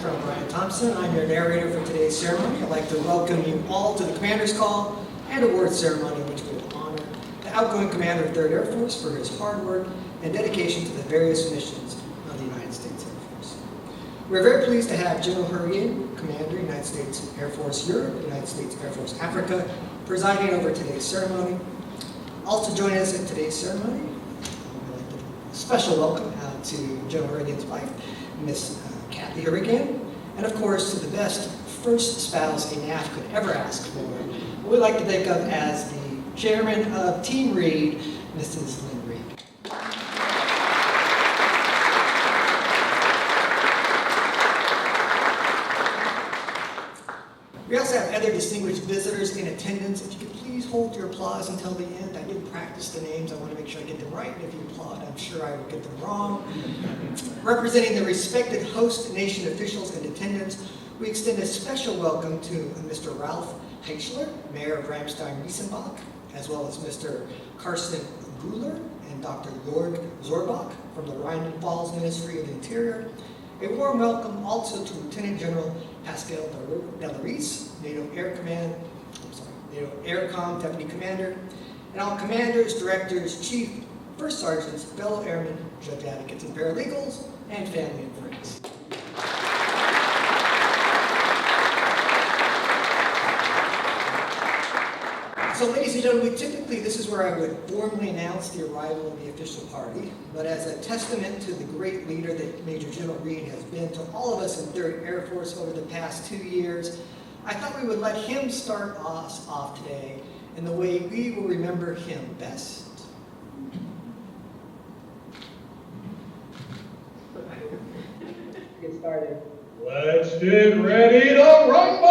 Colonel Brian Thompson. I'm your narrator for today's ceremony. I'd like to welcome you all to the Commander's Call and Award Ceremony, in which we will honor the outgoing Commander of 3rd Air Force for his hard work and dedication to the various missions of the United States Air Force. We're very pleased to have General Reed, Commander, United States Air Force Europe, United States Air Force Africa, presiding over today's ceremony. Also joining us in today's ceremony, I'd like to special welcome out to General Reagan's wife, Miss Kathy Hurricane, and of course to the best first spouse a NAF could ever ask for, what we like to think of as the chairman of Team Reed, Mrs. Lynn Reed. We also have other distinguished visitors in attendance. If you could please hold your applause until the end. I didn't practice the names. I want to make sure I get them right. And if you applaud, I'm sure I will get them wrong. Representing the respected host nation officials in attendance, we extend a special welcome to Mr. Ralph Heichler, Mayor of Ramstein Riesenbach, as well as Mr. Carsten Guler and Dr. Jorg Zorbach from the Rhine Falls Ministry of the Interior. A warm welcome also to Lieutenant General Pascal Delaris, NATO AirCom Deputy Commander, and all commanders, directors, chief, first sergeants, fellow airmen, judge advocates and paralegals, and family and friends. So ladies and gentlemen, typically this is where I would formally announce the arrival of the official party, but as a testament to the great leader that Major General Reed has been to all of us in 3rd Air Force over the past 2 years, I thought we would let him start us off today in the way we will remember him best. Get started. Let's get ready to rumble!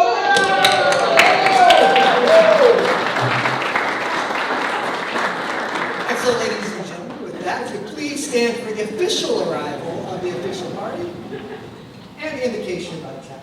And so, ladies and gentlemen, with that, if you please stand for the official arrival of the official party and the invocation by the chaplain.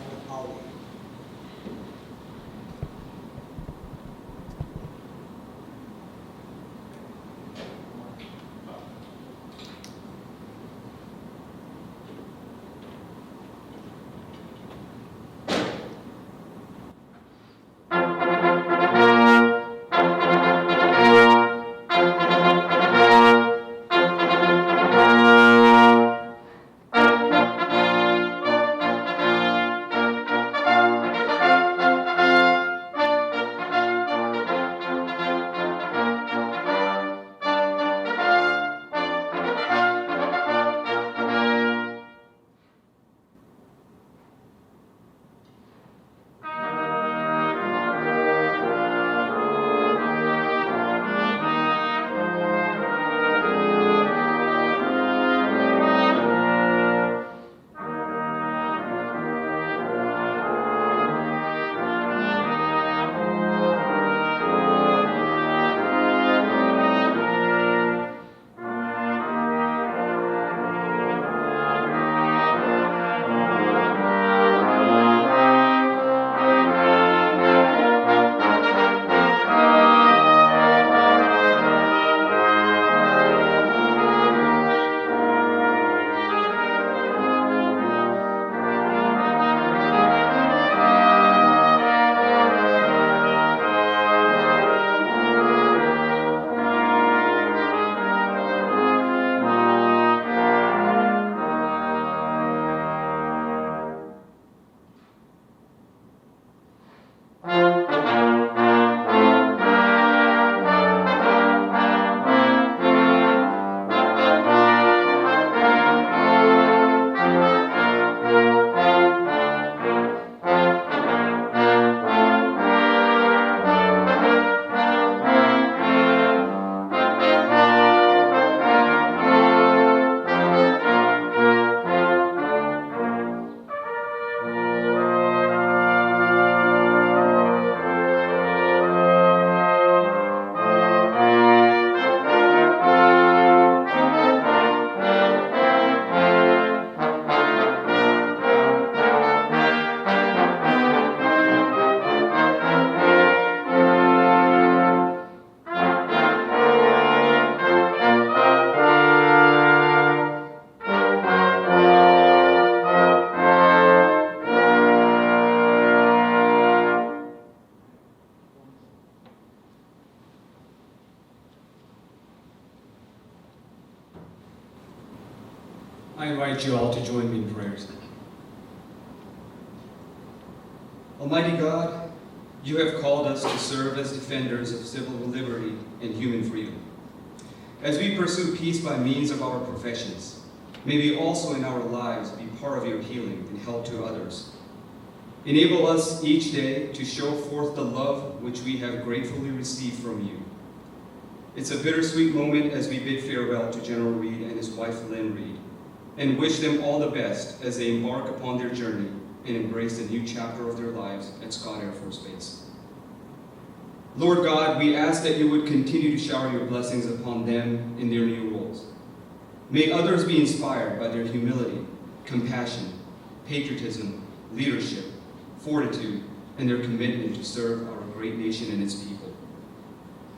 invite you all to join me in prayers. Almighty God, you have called us to serve as defenders of civil liberty and human freedom. As we pursue peace by means of our professions, may we also in our lives be part of your healing and help to others. Enable us each day to show forth the love which we have gratefully received from you. It's a bittersweet moment as we bid farewell to General Reed and his wife Lynn Reed, and wish them all the best as they embark upon their journey and embrace the new chapter of their lives at Scott Air Force Base. Lord God, we ask that you would continue to shower your blessings upon them in their new roles. May others be inspired by their humility, compassion, patriotism, leadership, fortitude, and their commitment to serve our great nation and its people.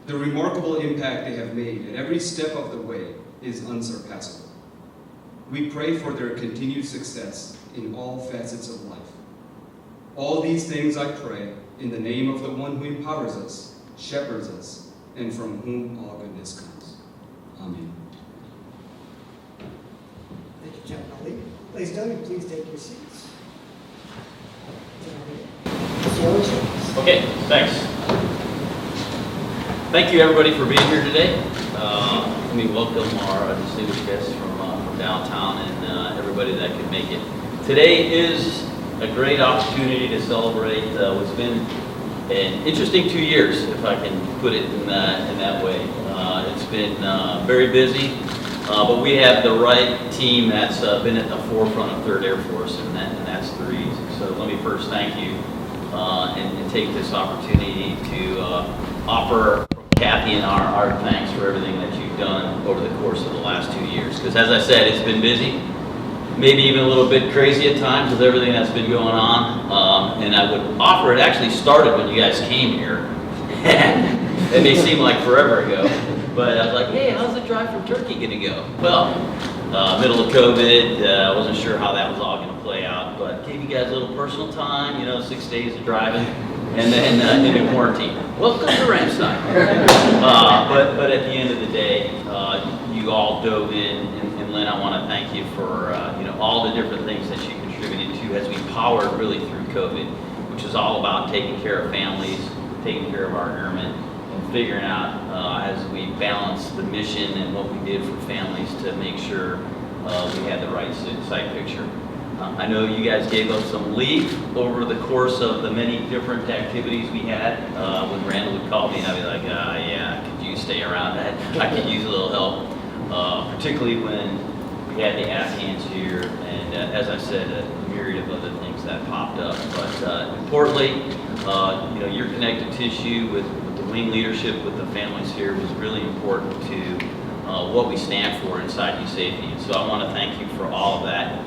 The remarkable impact they have made at every step of the way is unsurpassable. We pray for their continued success in all facets of life. All these things I pray in the name of the one who empowers us, shepherds us, and from whom all goodness comes. Amen. Thank you, General Lee. Ladies and gentlemen, please take your seats. General Lee, the floor is yours. Okay, thanks. Thank you everybody for being here today. Let me welcome our distinguished guests from downtown and everybody that could make it. Today is a great opportunity to celebrate what's been an interesting 2 years, if I can put it in that way. It's been very busy, but we have the right team that's been at the forefront of 3rd Air Force, and that's the reason. So let me first thank you and take this opportunity to offer Kathy and our thanks for everything that you've done over the course of the last 2 years. Because as I said, it's been busy, maybe even a little bit crazy at times with everything that's been going on. And I would offer, it actually started when you guys came here. It may seem like forever ago, but I was like, hey, how's the drive from Turkey gonna go? Well, middle of COVID, I wasn't sure how that was all gonna play out, but gave you guys a little personal time, 6 days of driving, and then into quarantine. Welcome to Ramstein. But at the end of the day, you all dove in, and Lynn, I want to thank you for all the different things that you contributed to as we powered really through COVID, which is all about taking care of families, taking care of our airmen, and figuring out as we balance the mission and what we did for families to make sure we had the right sight picture. I know you guys gave us some leave over the course of the many different activities we had. When Randall would call me, and I'd be like, yeah, could you stay around? I could use a little help, particularly when we had the ASEANs here, and as I said, a myriad of other things that popped up. But importantly, your connective tissue with the wing leadership, with the families here, was really important to what we stand for inside U-Safety. And so I want to thank you for all of that.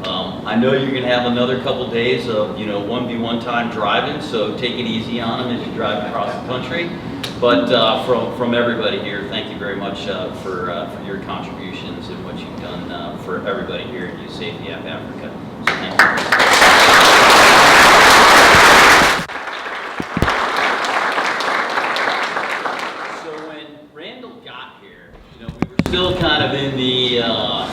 I know you're going to have another couple days of 1v1 time driving, so take it easy on them as you drive across the country. But from everybody here, thank you very much for your contributions and what you've done for everybody here at U-Safety Africa. So thank you. So when Randall got here, we were still kind of in the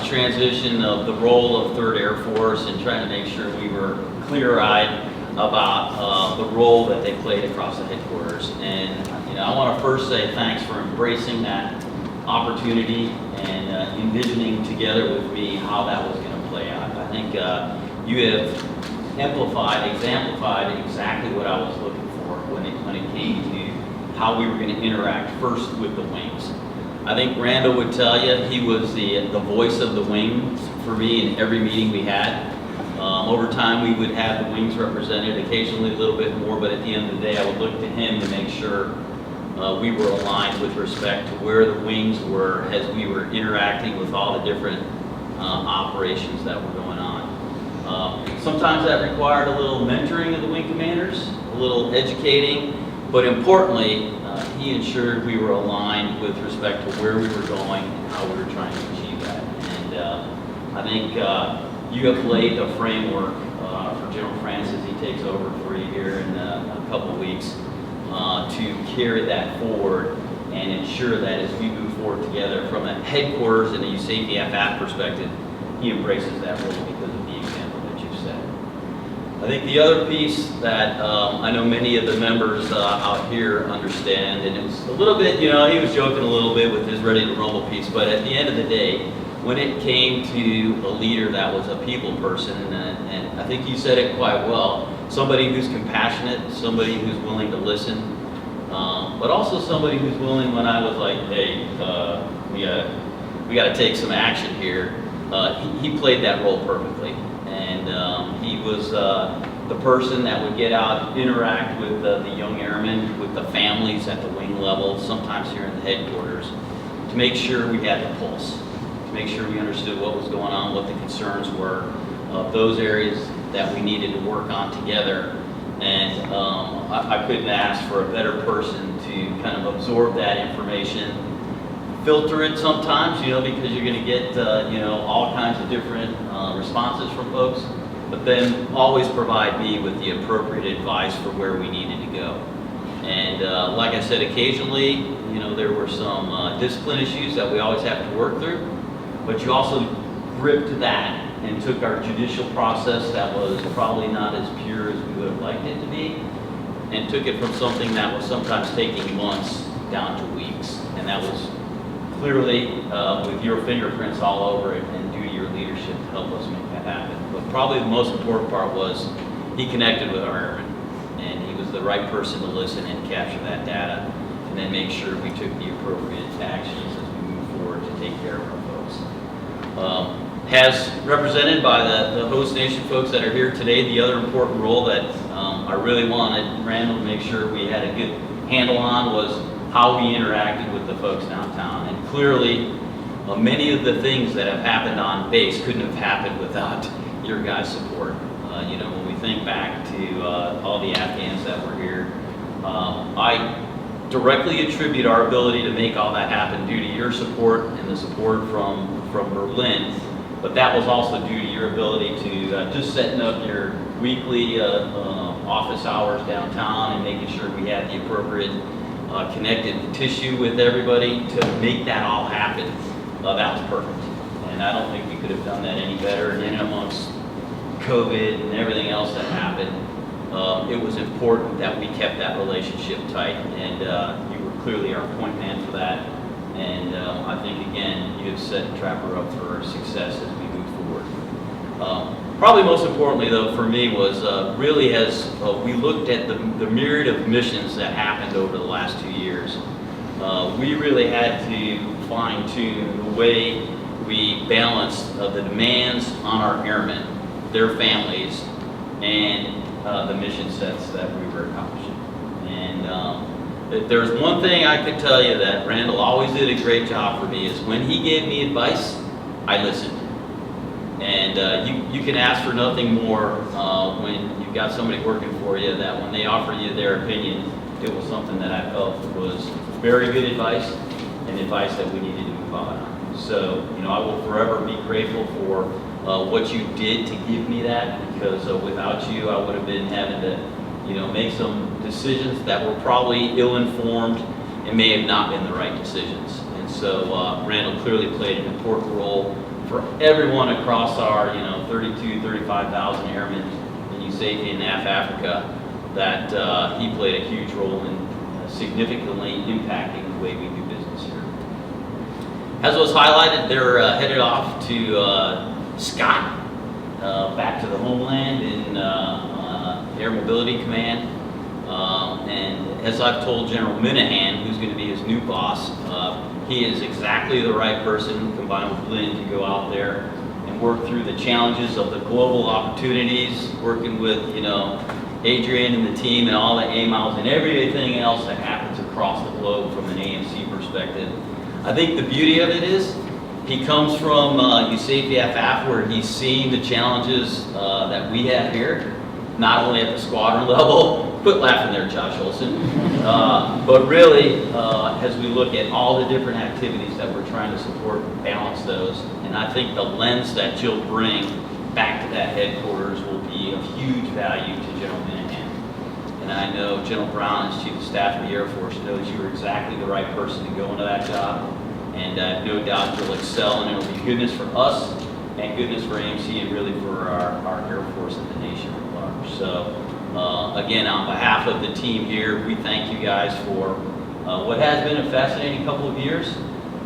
transition of the role of 3rd Air Force and trying to make sure we were clear-eyed about the role that they played across the headquarters. And I want to first say thanks for embracing that opportunity and envisioning together with me how that was going to play out. I think you have exemplified exactly what I was looking for when it came to how we were going to interact first with the wings. I think Randall would tell you he was the voice of the wings for me in every meeting we had. Over time, we would have the wings represented, occasionally a little bit more, but at the end of the day, I would look to him to make sure we were aligned with respect to where the wings were as we were interacting with all the different operations that were going on. Sometimes that required a little mentoring of the wing commanders, a little educating, but importantly, he ensured we were aligned with respect to where we were going and how we were trying to achieve that. And I think you have laid the framework for General Francis. He takes over for you here in a couple of weeks to carry that forward and ensure that as we move forward together from a headquarters and a U-Safety FF perspective, he embraces that role because of the example that you set. I think the other piece that I know many of the members out here understand, and it was a little bit, he was joking a little bit with his Ready to Rumble piece, but at the end of the day, when it came to a leader that was a people person, and I think you said it quite well, somebody who's compassionate, somebody who's willing to listen, but also somebody who's willing when I was like, hey, we got to take some action here. He played that role perfectly, and he was the person that would get out, interact with the young airmen, with the families at the wing level, sometimes here in the headquarters, to make sure we had the pulse, to make sure we understood what was going on, what the concerns were, those areas that we needed to work on together. And I couldn't ask for a better person to kind of absorb that information, filter it sometimes, because you're going to get, all kinds of different responses from folks, but then always provide me with the appropriate advice for where we needed to go. And like I said, occasionally, there were some discipline issues that we always have to work through, but you also gripped that and took our judicial process that was probably not as pure as we would have liked it to be, and took it from something that was sometimes taking months down to weeks. And that was clearly with your fingerprints all over it and due to your leadership to help us make that happen. But probably the most important part was he connected with our airmen, and he was the right person to listen and capture that data, and then make sure we took the appropriate actions as we move forward to take care of our folks. As represented by the host nation folks that are here today, the other important role that I really wanted Randall to make sure we had a good handle on was how we interacted with the folks downtown. And clearly, many of the things that have happened on base couldn't have happened without your guys' support. When we think back to all the Afghans that were here, I directly attribute our ability to make all that happen due to your support and the support from Berlin. But that was also due to your ability to just setting up your weekly office hours downtown and making sure we had the appropriate connected tissue with everybody to make that all happen. That was perfect. And I don't think we could have done that any better. And in amongst COVID and everything else that happened, it was important that we kept that relationship tight. And you were clearly our point man for that. And I think, again, you have set Trapper up for success as we move forward. Probably most importantly, though, for me was really as we looked at the myriad of missions that happened over the last 2 years, we really had to fine-tune the way we balanced the demands on our airmen, their families, and the mission sets that we were accomplishing. And if there's one thing I could tell you that Randall always did a great job for me is when he gave me advice, I listened. And you can ask for nothing more when you've got somebody working for you that when they offer you their opinion, it was something that I felt was very good advice and advice that we needed to move on. So, I will forever be grateful for what you did to give me that, because without you, I would have been having to make some decisions that were probably ill-informed and may have not been the right decisions. And so Randall clearly played an important role for everyone across our 35,000 airmen in USAFE and NAF Africa, that he played a huge role in significantly impacting the way we do business here. As was highlighted, they're headed off to Scott, back to the homeland in Air Mobility Command. And as I've told General Minahan, who's going to be his new boss, he is exactly the right person, combined with Lynn, to go out there and work through the challenges of the global opportunities, working with, Adrian and the team and all the AMOs and everything else that happens across the globe from an AMC perspective. I think the beauty of it is he comes from USAFE FF, where he's seen the challenges that we have here, not only at the squadron level, quit laughing there, Josh Olson, but really as we look at all the different activities that we're trying to support and balance those. And I think the lens that you'll bring back to that headquarters will be of huge value to General Minahan. And I know General Brown, as Chief of Staff of the Air Force, knows you are exactly the right person to go into that job. And I have no doubt you'll excel, and it'll be goodness for us thank goodness for AMC and really for our Air Force and the nation at large. So again, on behalf of the team here, we thank you guys for what has been a fascinating couple of years.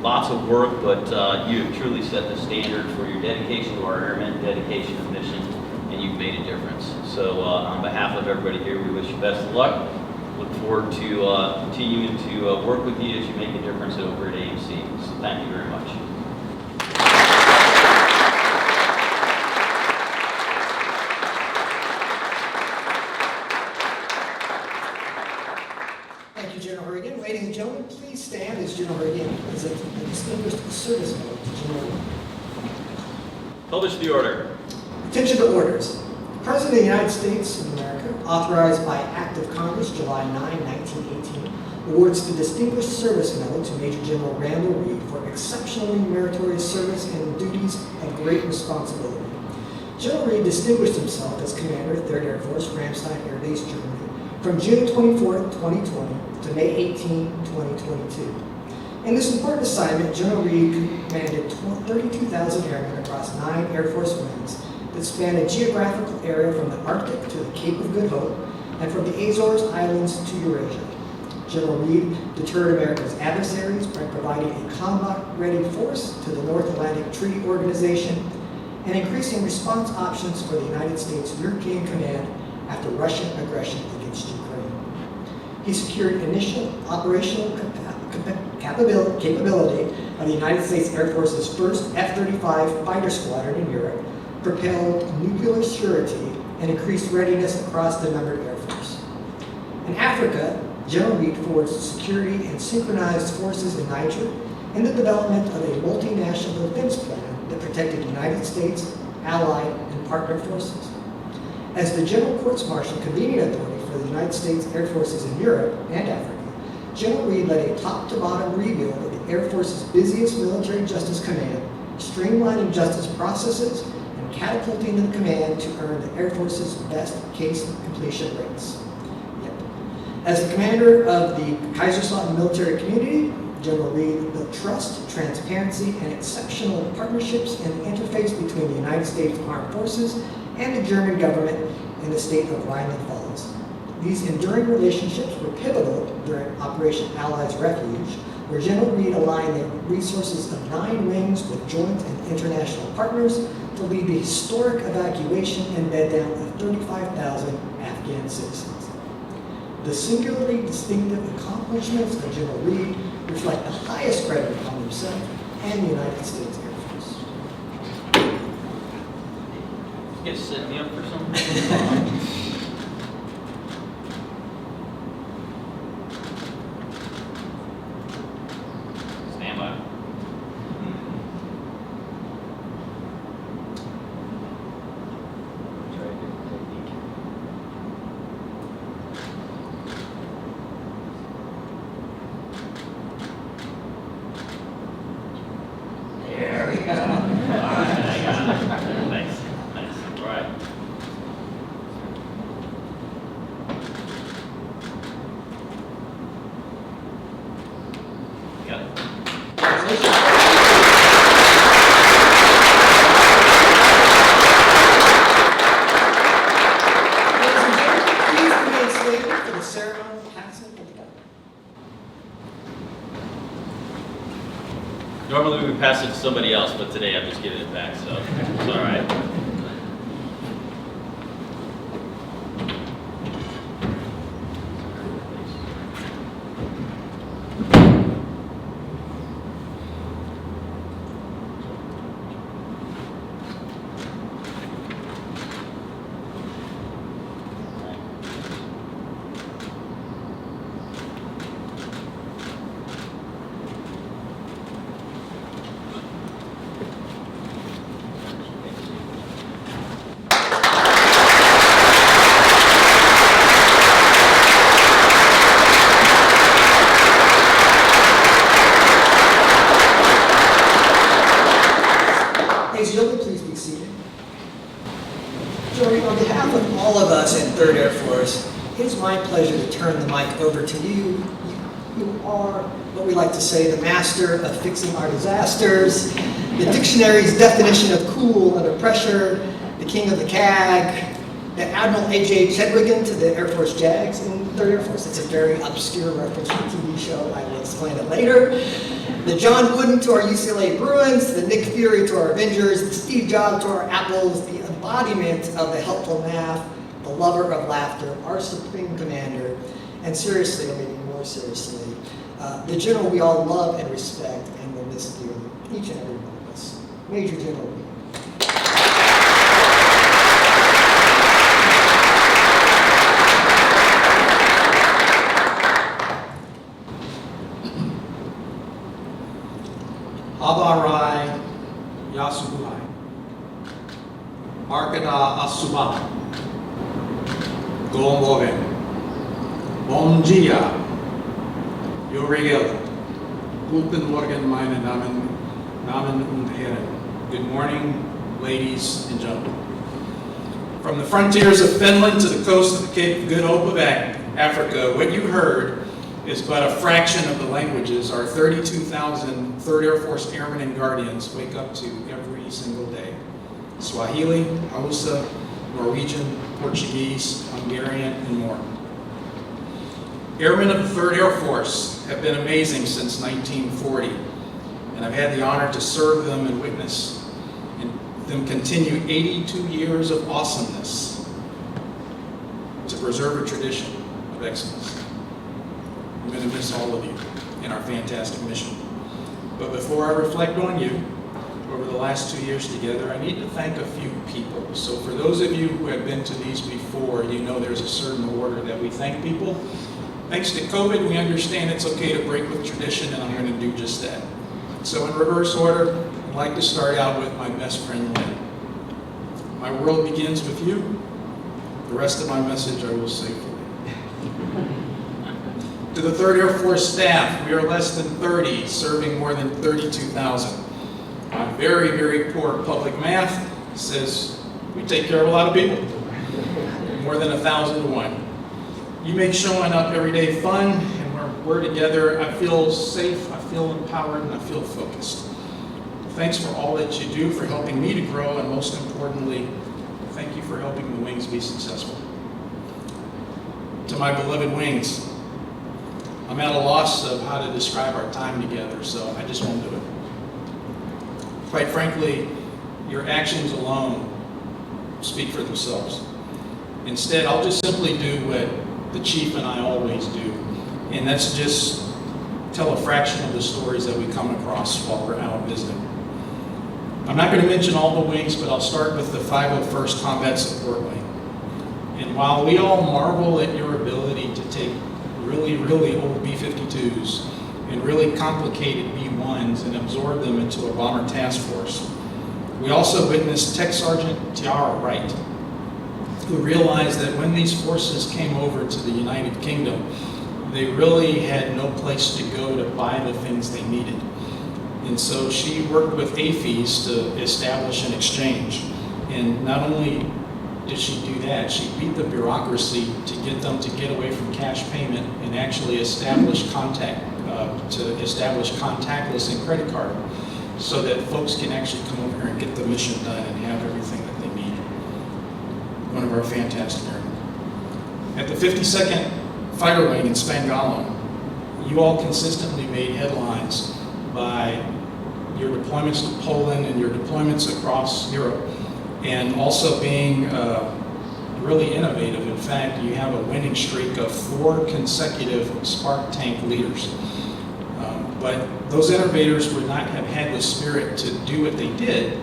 Lots of work, but you have truly set the standard for your dedication to our airmen, dedication to mission, and you've made a difference. So on behalf of everybody here, we wish you best of luck. Look forward to continuing to work with you as you make a difference over at AMC. So thank you very much. Thank you, General Reagan. Ladies and gentlemen, please stand as General Reagan presents the Distinguished Service Medal to General Reed. Publish the order. Attention to orders. The President of the United States of America, authorized by Act of Congress, July 9, 1918, awards the Distinguished Service Medal to Major General Randall Reed for exceptionally meritorious service and duties and great responsibility. General Reed distinguished himself as Commander, 3rd Air Force, Ramstein Air Base, Germany, from June 24, 2020 to May 18, 2022. In this important assignment, General Reed commanded 32,000 airmen across 9 Air Force winds that span a geographical area from the Arctic to the Cape of Good Hope and from the Azores Islands to Eurasia. General Reed deterred America's adversaries by providing a combat-ready force to the North Atlantic Treaty Organization and increasing response options for the United States European Command after Russian aggression against Ukraine. He secured initial operational capability of the United States Air Force's first F-35 fighter squadron in Europe, propelled nuclear surety, and increased readiness across the numbered Air Force. In Africa, General Reed forged security and synchronized forces in Niger and the development of a multinational defense plan that protected the United States, allied, and partner forces. As the General Courts-Martial convening authority for the United States Air Forces in Europe and Africa, General Reed led a top-to-bottom rebuild of the Air Force's busiest military justice command, streamlining justice processes and catapulting the command to earn the Air Force's best case completion rates. Yep. As the commander of the Kaiserslautern military community, General Reed built trust, transparency, and exceptional partnerships in the interface between the United States Armed Forces and the German government in the state of Rheinland-Pfalz. These enduring relationships were pivotal during Operation Allies Refuge, where General Reed aligned the resources of 9 wings with joint and international partners to lead the historic evacuation and bed down of 35,000 Afghan citizens. The singularly distinctive accomplishments of General Reed reflect the highest credit upon himself and the United States Air Force. You guys set me up for something? Stand by. Try a different technique. There we go. All right, I got it. Nice, nice. All right. Got it. Please remain standing for the ceremony of passing of the gun. Normally we would pass it to somebody else, but today I'm just giving it back, so it's all right. Ladies and gentlemen, please be seated. Joey, on behalf of all of us in 3rd Air Force, it is my pleasure to turn the mic over to you. You are what we like to say, the master of fixing our disasters, the dictionary's definition of cool under pressure, the king of the CAG, the Admiral A.J. Chedwigan to the Air Force Jags in 3rd Air Force. It's a very obscure reference to a TV show. I will explain it later. The John Wooden to our UCLA Bruins, the Nick Fury to our Avengers, the Steve Jobs to our Apples, the embodiment of the helpful math, the lover of laughter, our supreme commander, and seriously, or maybe more seriously, the general we all love and respect and will miss dearly, each and every one of us, Major General Reed. Abarai Yasubuhai. Arkada Asuba. Golombogen. Bom dia. Jorigel. Guten Morgen, meine Damen und Herren. Good morning, ladies and gentlemen. From the frontiers of Finland to the coast of the Cape of Good Hope of Africa, what you heard is but a fraction of the languages our 32,000 3rd Air Force Airmen and Guardians wake up to every single day. Swahili, Hausa, Norwegian, Portuguese, Hungarian, and more. Airmen of the 3rd Air Force have been amazing since 1940, and I've had the honor to serve them and witness them continue 82 years of awesomeness to preserve a tradition of excellence. I'm going to miss all of you in our fantastic mission. But before I reflect on you over the last 2 years together, I need to thank a few people. So for those of you who have been to these before, you know there's a certain order that we thank people. Thanks to COVID, we understand it's okay to break with tradition, and I'm going to do just that. So in reverse order, I'd like to start out with my best friend, Lynn. My world begins with you. The rest of my message I will save for later. To the 3rd Air Force staff, we are less than 30, serving more than 32,000. My very, very poor public math says we take care of a lot of people. More than 1,000 to 1. You make showing up every day fun, and when we're together, I feel safe, I feel empowered, and I feel focused. Thanks for all that you do, for helping me to grow, and most importantly, thank you for helping the Wings be successful. To my beloved Wings, I'm at a loss of how to describe our time together, so I just won't do it. Quite frankly, your actions alone speak for themselves. Instead, I'll just simply do what the Chief and I always do, and that's just tell a fraction of the stories that we come across while we're out visiting. I'm not going to mention all the wings, but I'll start with the 501st Combat Support Wing. And while we all marvel at your ability to take really, really old B-52s and really complicated B-1s and absorb them into a bomber task force, we also witnessed Tech Sergeant Tiara Wright, who realized that when these forces came over to the United Kingdom, they really had no place to go to buy the things they needed. And so she worked with AFES to establish an exchange. And not only did she do that, she beat the bureaucracy to get them to get away from cash payment and actually establish contactless and credit card, so that folks can actually come over here and get the mission done and have everything that they need. One of our fantastic airmen. At the 52nd Fighter Wing in Spangalum, you all consistently made headlines by your deployments to Poland and your deployments across Europe, and also being really innovative. In fact, you have a winning streak of 4 consecutive Spark tank leaders. But those innovators would not have had the spirit to do what they did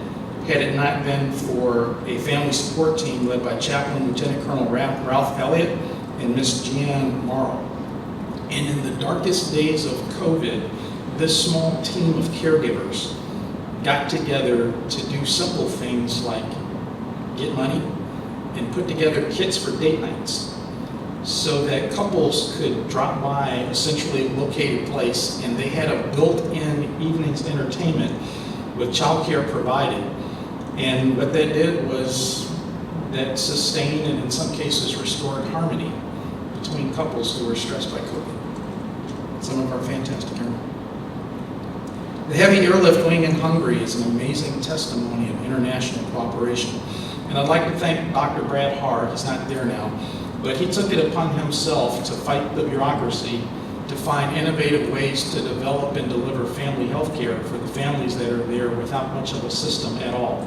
had it not been for a family support team led by Chaplain Lieutenant Colonel Ralph Elliott and Miss Jeanne Morrow. And in the darkest days of COVID, this small team of caregivers got together to do simple things like get money and put together kits for date nights so that couples could drop by a centrally located place, and they had a built-in evening's entertainment with childcare provided. And what that did was that sustained and in some cases restored harmony between couples who were stressed by COVID. Some of our fantastic airmen. The Heavy Airlift Wing in Hungary is an amazing testimony of international cooperation. And I'd like to thank Dr. Brad Haar, he's not there now, but he took it upon himself to fight the bureaucracy, to find innovative ways to develop and deliver family health care for the families that are there without much of a system at all.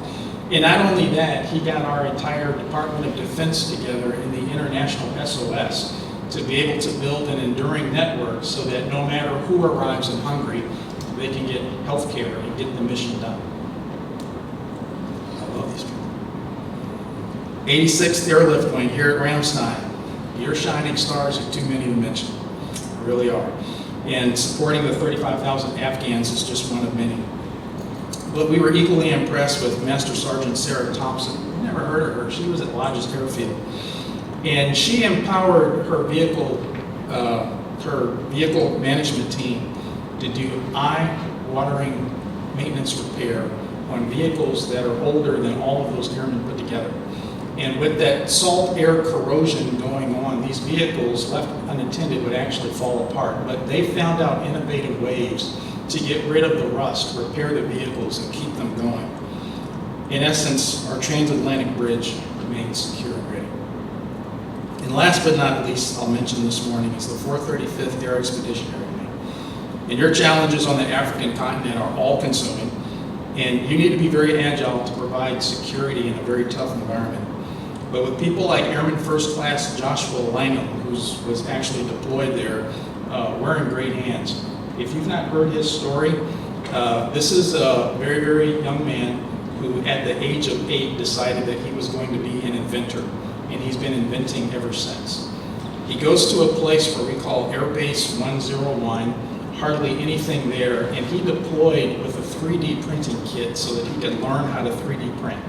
And not only that, he got our entire Department of Defense together in the international SOS to be able to build an enduring network so that no matter who arrives in Hungary, they can get health care and get the mission done. I love these people. 86th Airlift Wing here at Ramstein. Your shining stars are too many to mention. They really are. And supporting the 35,000 Afghans is just one of many. But we were equally impressed with Master Sergeant Sarah Thompson. Never heard of her. She was at Lodges Airfield. And she empowered her vehicle management team to do eye-watering maintenance repair on vehicles that are older than all of those airmen put together. And with that salt air corrosion going on, these vehicles, left unattended, would actually fall apart. But they found out innovative ways to get rid of the rust, repair the vehicles, and keep them going. In essence, our transatlantic bridge remains secure and ready. And last but not least, I'll mention this morning, is the 435th Air Expeditionary Wing. And your challenges on the African continent are all-consuming, and you need to be very agile to provide security in a very tough environment. But with people like Airman First Class Joshua Langham, who was actually deployed there, we're in great hands. If you've not heard his story, this is a very, very young man who at the age of 8 decided that he was going to be an inventor, and he's been inventing ever since. He goes to a place where we call Air Base 101, hardly anything there, and he deployed with a 3D printing kit so that he could learn how to 3D print.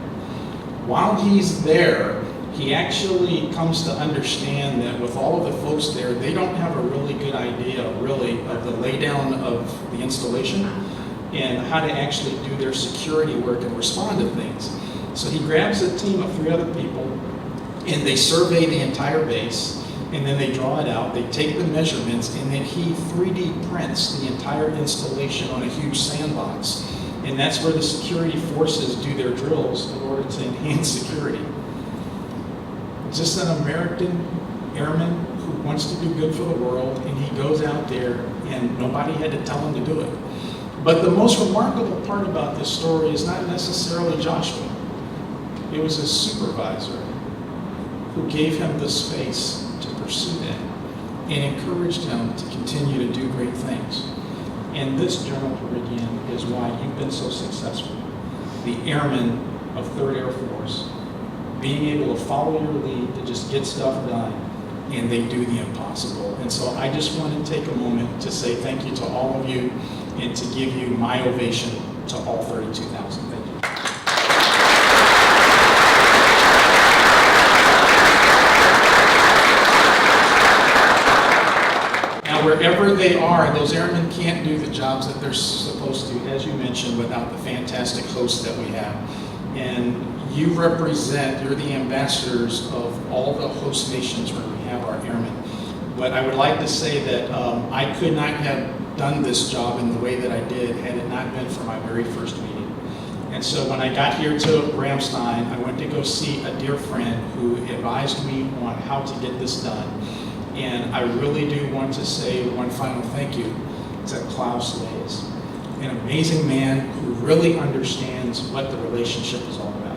While he's there, he actually comes to understand that with all of the folks there, they don't have a really good idea, really, of the laydown of the installation and how to actually do their security work and respond to things. So he grabs a team of 3 other people, and they survey the entire base, and then they draw it out, they take the measurements, and then he 3D prints the entire installation on a huge sandbox. And that's where the security forces do their drills in order to enhance security. Just an American airman who wants to do good for the world, and he goes out there and nobody had to tell him to do it. But the most remarkable part about this story is not necessarily Joshua. It was his supervisor who gave him the space to pursue that and encouraged him to continue to do great things. And this, General Peridian, is why you've been so successful. The airmen of 3rd Air Force, being able to follow your lead, to just get stuff done, and they do the impossible. And so I just want to take a moment to say thank you to all of you and to give you my ovation to all 32,000. Thank you. Now, wherever they are, those airmen can't do the jobs that they're supposed to, as you mentioned, without the fantastic hosts that we have. And you represent, you're the ambassadors of all the host nations where we have our airmen. But I would like to say that I could not have done this job in the way that I did had it not been for my very first meeting. And so when I got here to Ramstein, I went to go see a dear friend who advised me on how to get this done. And I really do want to say one final thank you to Klaus Leys, an amazing man who really understands what the relationship is all about.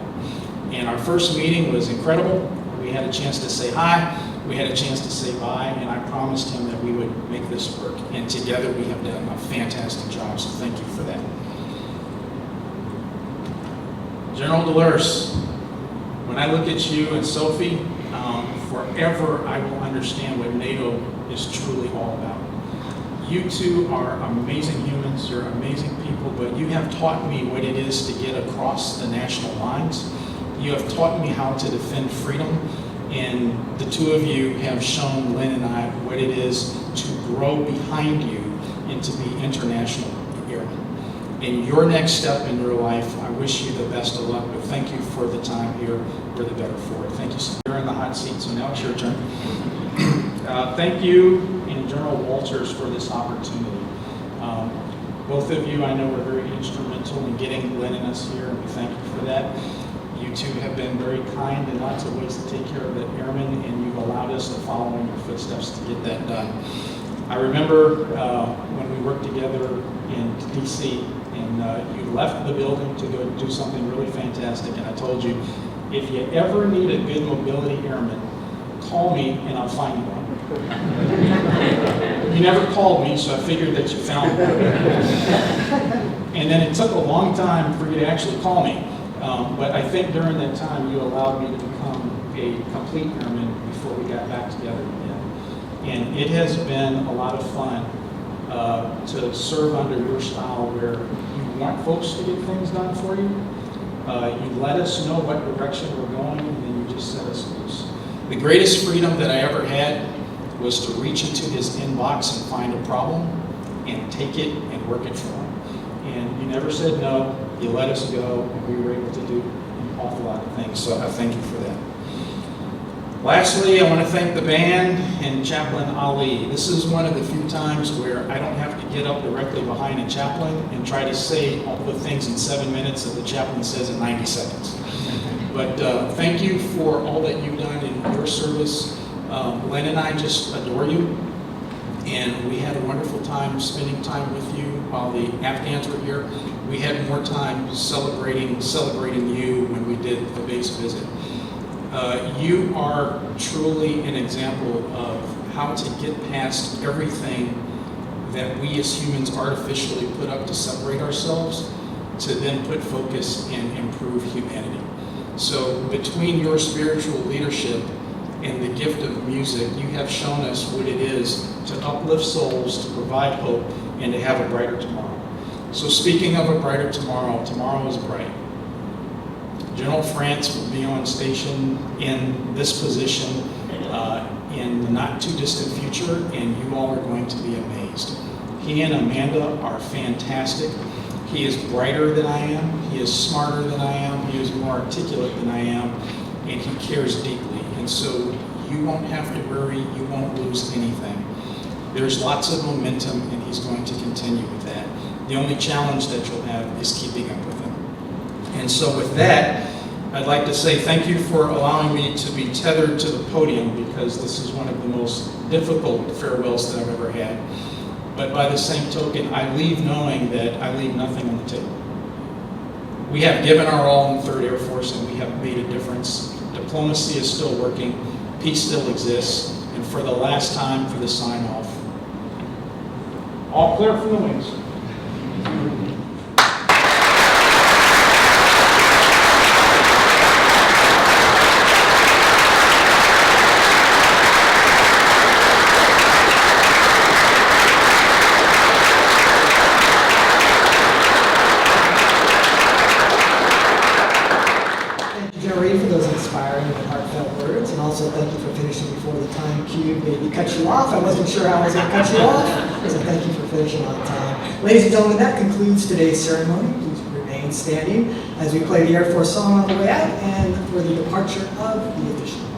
And our first meeting was incredible. We had a chance to say hi, we had a chance to say bye, and I promised him that we would make this work. And together we have done a fantastic job, so thank you for that. General Delers, when I look at you and Sophie, forever I will understand what NATO is truly all about. You two are amazing humans, you're amazing people, but you have taught me what it is to get across the national lines. You have taught me how to defend freedom, and the two of you have shown Lynn and I what it is to grow behind you and to be international airmen. In your next step in your life, I wish you the best of luck, but thank you for the time here. We're the better for it. Thank you so much. You're in the hot seat, so now it's your turn. Thank you and General Walters for this opportunity. Both of you, I know, were very instrumental in getting Glenn and us here, and we thank you for that. You two have been very kind in lots of ways to take care of the airmen, and you've allowed us to follow in your footsteps to get that done. I remember when we worked together in DC, and you left the building to go do something really fantastic, and I told you, if you ever need a good mobility airman, call me and I'll find you one. You never called me, so I figured that you found one. And then it took a long time for you to actually call me. But I think during that time, you allowed me to become a complete airman before we got back together again. And it has been a lot of fun to serve under your style where you want folks to get things done for you. You let us know what direction we're going, and then you just set us loose. The greatest freedom that I ever had was to reach into his inbox and find a problem and take it and work it for him. And you never said no, you let us go, and we were able to do an awful lot of things, so I thank you for that. Lastly, I want to thank the band and Chaplain Ali. This is one of the few times where I don't have to get up directly behind a chaplain and try to say all the things in 7 minutes that the chaplain says in 90 seconds. But thank you for all that you've done in your service. Len and I just adore you, and we had a wonderful time spending time with you while the Afghans were here. We had more time celebrating you when we did the base visit. You are truly an example of how to get past everything that we as humans artificially put up to separate ourselves, to then put focus and improve humanity. So between your spiritual leadership and the gift of music, you have shown us what it is to uplift souls, to provide hope, and to have a brighter tomorrow. So speaking of a brighter tomorrow, tomorrow is bright. General France will be on station in this position in the not too distant future, and you all are going to be amazed. He and Amanda are fantastic. He is brighter than I am, he is smarter than I am, he is more articulate than I am, and he cares deeply. And so you won't have to worry, you won't lose anything. There's lots of momentum, and he's going to continue with that. The only challenge that you'll have is keeping up with him. And so with that, I'd like to say thank you for allowing me to be tethered to the podium, because this is one of the most difficult farewells that I've ever had. But by the same token, I leave knowing that I leave nothing on the table. We have given our all in the 3rd Air Force, and we have made a difference. Diplomacy is still working, peace still exists, and for the last time, for the sign-off, all clear from the wings. For those inspiring and heartfelt words, and also thank you for finishing before the time cube maybe cut you off. I wasn't sure how I was going to cut you off, so thank you for finishing on time. Ladies and gentlemen, that concludes today's ceremony. Please remain standing as we play the Air Force song on the way out and for the departure of the official.